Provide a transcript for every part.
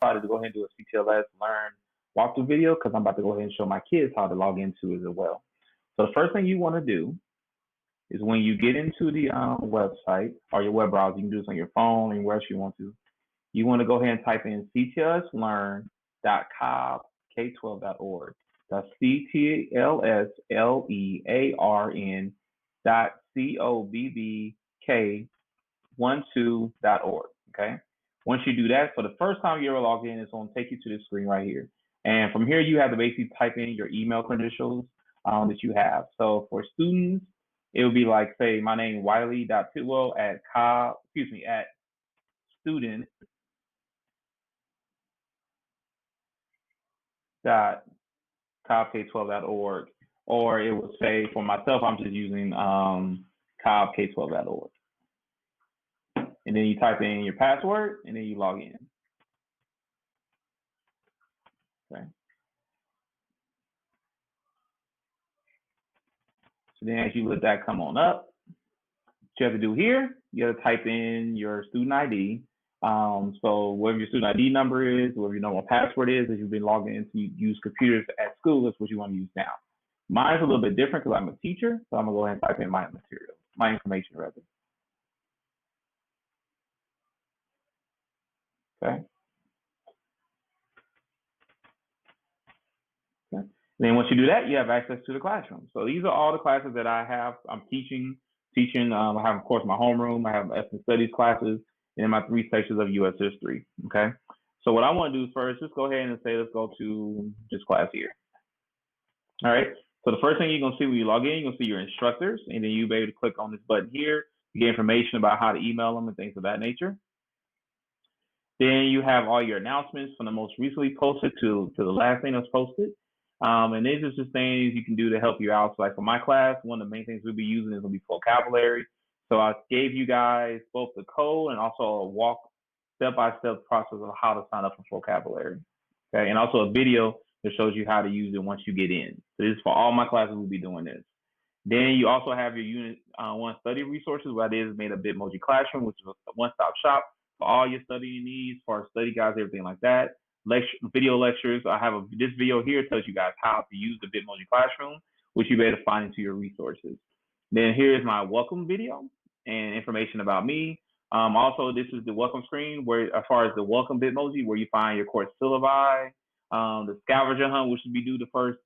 decided to go ahead and do a CTLS learn walkthrough video because I'm about to go ahead and show my kids how to log into it as well. So the first thing you want to do is when you get into the website or your web browser, you can do this on your phone and wherever you want to. You want to go ahead and type in ctlslearn.cobbk12.org. That's CTLSLEARN.COBBK12.org. Okay. Once you do that, for the first time you ever log in, it's going to take you to this screen right here. And from here, you have to basically type in your email credentials that you have. So for students, it would be like, say, my name Wiley.Tidwell at student.cobbk12.org, or it would say for myself, I'm just using cobbk12.org. And then you type in your password and then you log in. Okay. So then as you let that come on up, what you have to do here, you have to type in your student ID. So whatever your student ID number is, whatever your normal password is, as you've been logging in to use computers at school, that's what you want to use now. Mine's a little bit different because I'm a teacher, so I'm gonna go ahead and type in my material, my information rather. Okay. Okay. And then once you do that, you have access to the classroom. So these are all the classes that I have. I'm teaching. I have, of course, my homeroom. I have ethnic studies classes, and my 3 sections of U.S. history. Okay. So what I want to do first, just go ahead and say, let's go to this class here. All right. So the first thing you're going to see when you log in, you're going to see your instructors, and then you'll be able to click on this button here to get information about how to email them and things of that nature. Then you have all your announcements from the most recently posted to the last thing that's posted. And these are just things you can do to help you out. So like for my class, one of the main things we'll be using is going to be vocabulary. So I gave you guys both the code and also a step-by-step process of how to sign up for vocabulary. Okay, and also a video that shows you how to use it once you get in. So this is for all my classes, we'll be doing this. Then you also have your Unit 1 study resources, where it is made a Bitmoji Classroom, which is a one-stop shop for all your studying needs, for study guides, everything like that. Video lectures. I have this video here tells you guys how to use the Bitmoji Classroom, which you'll be able to find into your resources. Then here's my welcome video and information about me. Also, this is the welcome screen where, as far as the welcome Bitmoji, where you find your course syllabi, the scavenger hunt, which will be due the first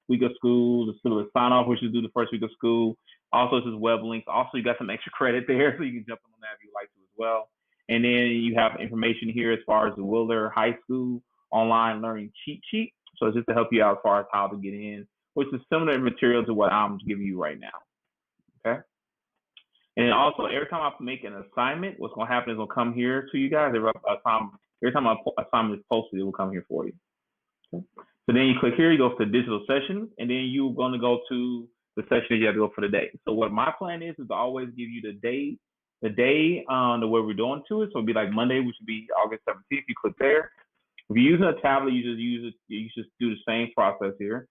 week of school, the syllabus sign off, which is due the first week of school. Also, this is web links. Also, you got some extra credit there, so you can jump on that if you like to as well. And then you have information here as far as the Wheeler High School online learning cheat sheet. So it's just to help you out as far as how to get in, which is similar material to what I'm giving you right now. Okay. And also, every time I make an assignment, what's going to happen is it'll come here to you guys. Every time an assignment is posted, it will come here for you. Okay. So then you click here, you go for the digital sessions, and then you're going to go to the session you have to go for the day. So what my plan is to always give you the day the way we're doing to it. So it'd be like Monday, which would be August 17th. You click there. If you're using a tablet, you just use it. You just do the same process here.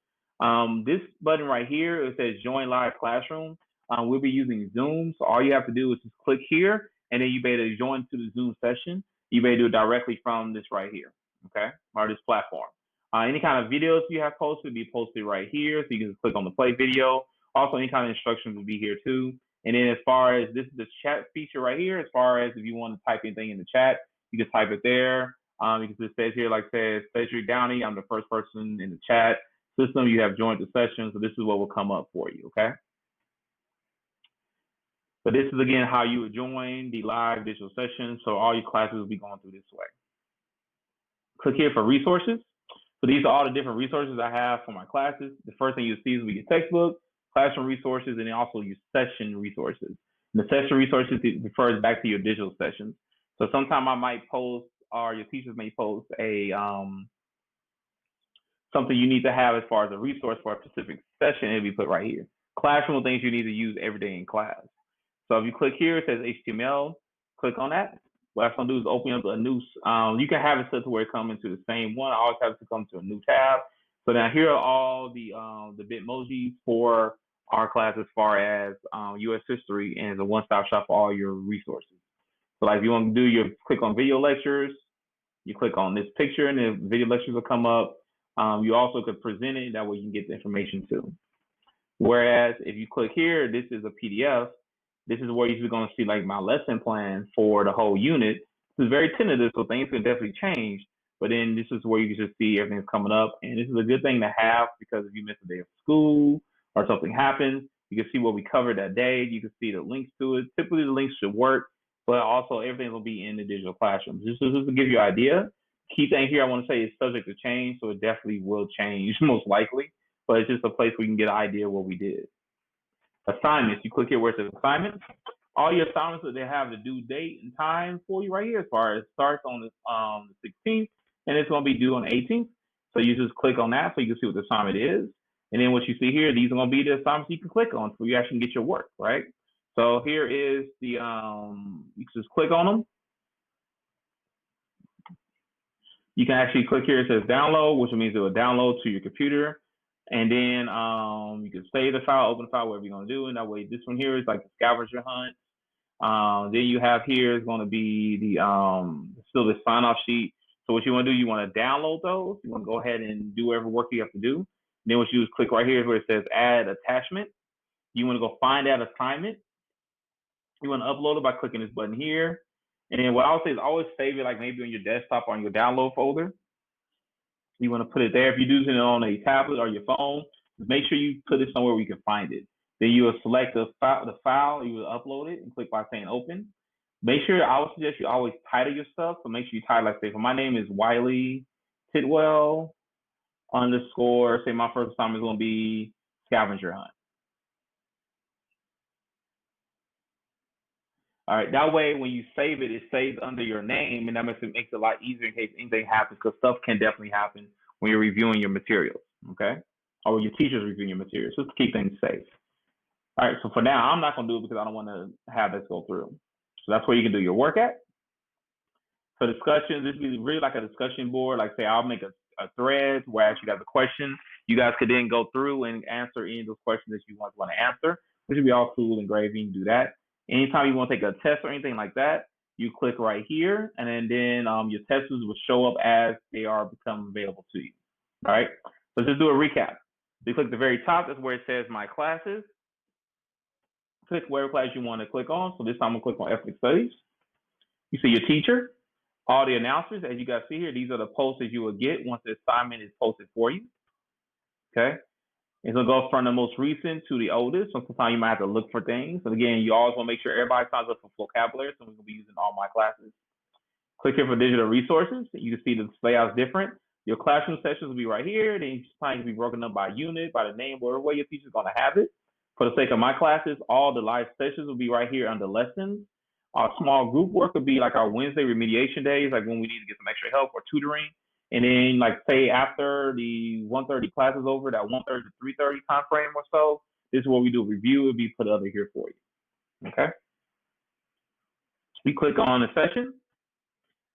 This button right here, it says Join Live Classroom. We'll be using Zoom. So all you have to do is just click here, and then you be able to join to the Zoom session. You may do it directly from this right here, okay, or this platform. Any kind of videos you have posted will be posted right here. So you can just click on the play video. Also, any kind of instructions will be here too. And then as far as this is the chat feature right here, as far as if you want to type anything in the chat, you can type it there. You can just say here, like says Cedric Downey, I'm the first person in the chat system. You have joined the session. So this is what will come up for you, okay? So this is, again, how you would join the live digital session. So all your classes will be going through this way. Click here for resources. So these are all the different resources I have for my classes. The first thing you'll see is your textbook, classroom resources, and then also your session resources. And the session resources refers back to your digital sessions. So sometime I might post, or your teachers may post a something you need to have as far as a resource for a specific session. It'll be put right here. Classroom things you need to use every day in class. So if you click here, it says HTML. Click on that. What I'm gonna do is open up a new. You can have it set to where it comes into the same one. I always have it to come to a new tab. So now here are all the Bitmojis for our class as far as U.S. history, and it's a one-stop shop for all your resources. So like if you want to do your click on video lectures, You click on this picture and the video lectures will come up. You also could present it, that way you can get the information too. Whereas if you click here, this is a PDF. This is where you're going to see like my lesson plan for the whole unit. This is very tentative, so things can definitely change. But then this is where you can just see everything's coming up. And this is a good thing to have, because if you miss a day of school or something happens, you can see what we covered that day. You can see the links to it. Typically the links should work, but also everything will be in the digital classroom. Just to give you an idea. Key thing here I want to say is subject to change, so it definitely will change most likely, but it's just a place where you can get an idea of what we did. Assignments, you click here where it says assignments. All your assignments, they have the due date and time for you right here, as far as starts on the 16th, and it's going to be due on the 18th. So you just click on that so you can see what the assignment is. And then what you see here, these are going to be the assignments you can click on so you actually get your work, right? So here is the, you can just click on them. You can actually click here, it says download, which means it will download to your computer. And then you can save the file, open the file, whatever you're going to do. And that way, this one here is like the scavenger hunt. Then you have here is going to be the still the sign off sheet. So what you want to do, you want to download those. You want to go ahead and do whatever work you have to do. And then what you do is click right here where it says add attachment. You want to go find that assignment. You want to upload it by clicking this button here. And then what I would say is always save it, like maybe on your desktop or on your download folder. You want to put it there. If you're using it on a tablet or your phone, make sure you put it somewhere where you can find it. Then you will select the file, you will upload it and click by saying open. Make sure, I would suggest you always title your stuff. So make sure you title, like say, for my name is Wiley Tidwell _ say my first assignment is going to be scavenger hunt. All right, that way when you save it, it saves under your name, and that makes it a lot easier in case anything happens, because stuff can definitely happen when you're reviewing your materials, okay? Or when your teacher's reviewing your materials, just to keep things safe. All right, so for now, I'm not gonna do it because I don't wanna have this go through. So that's where you can do your work at. For discussions, this is really like a discussion board. Like say, I'll make a thread where I actually got the question. You guys could then go through and answer any of those questions that you want to answer, which would be all cool and gravy. You can do that. Anytime you want to take a test or anything like that, you click right here, and then your tests will show up as they are become available to you. All right, let's just do a recap. You click the very top, that's where it says my classes. Click whatever class you want to click on. So this time I'm going to click on ethnic studies. You see your teacher, all the announcements, as you guys see here, these are the posts that you will get once the assignment is posted for you. Okay. It's going to go from the most recent to the oldest. So sometimes you might have to look for things. And again, you always want to make sure everybody signs up for vocabulary. So we're going to be using all my classes. Click here for digital resources. You can see the layout's different. Your classroom sessions will be right here. Then sometimes be broken up by unit, by the name, whatever way your teacher's going to have it. For the sake of my classes, all the live sessions will be right here under lessons. Our small group work would be like our Wednesday remediation days, like when we need to get some extra help or tutoring. And then, like, say after the 1:30 class is over, that 1:30 to 3:30 time frame or so, this is where we do a review. It'll be put other here for you. Okay. We click on the session.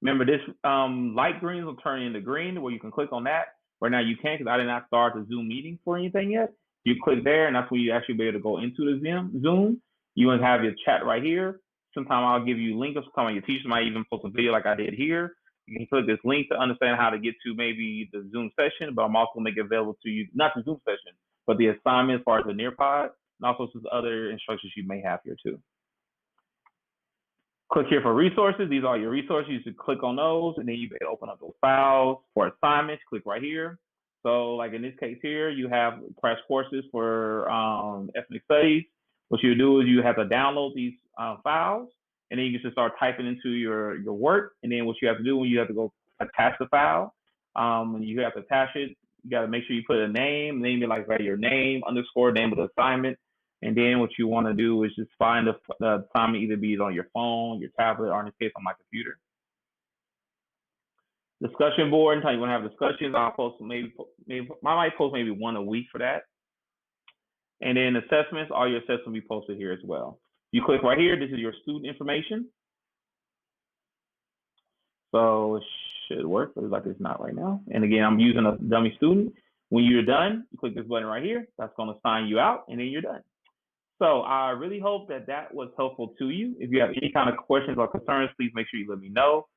Remember, this light greens will turn into green, where you can click on that. Right now, you can't, because I did not start the Zoom meeting for anything yet. You click there, and that's when you actually be able to go into the Zoom. You want to have your chat right here. Sometimes I'll give you links. Sometimes your teacher might even post a video like I did here. You can click this link to understand how to get to maybe the Zoom session, but I'm also going to make it available to you, not the Zoom session, but the assignment as far as the Nearpod, and also some other instructions you may have here too. Click here for resources. These are your resources. You should click on those, and then you can open up those files. For assignments, click right here. So like in this case here, you have crash courses for ethnic studies. What you do is you have to download these files, and then you can just start typing into your work. And then what you have to do when you have to go attach the file, and you have to attach it, you got to make sure you put a name it like your name _ name of the assignment. And then what you want to do is just find the assignment, either be it on your phone, your tablet, or in this case on my computer. Discussion board, anytime you want to have discussions, I'll post I might post maybe one a week for that. And then assessments, all your assessments will be posted here as well. You click right here, this is your student information. So it should work, but it's like it's not right now. And again, I'm using a dummy student. When you're done, you click this button right here. That's going to sign you out, and then you're done. So I really hope that was helpful to you. If you have any kind of questions or concerns, please make sure you let me know.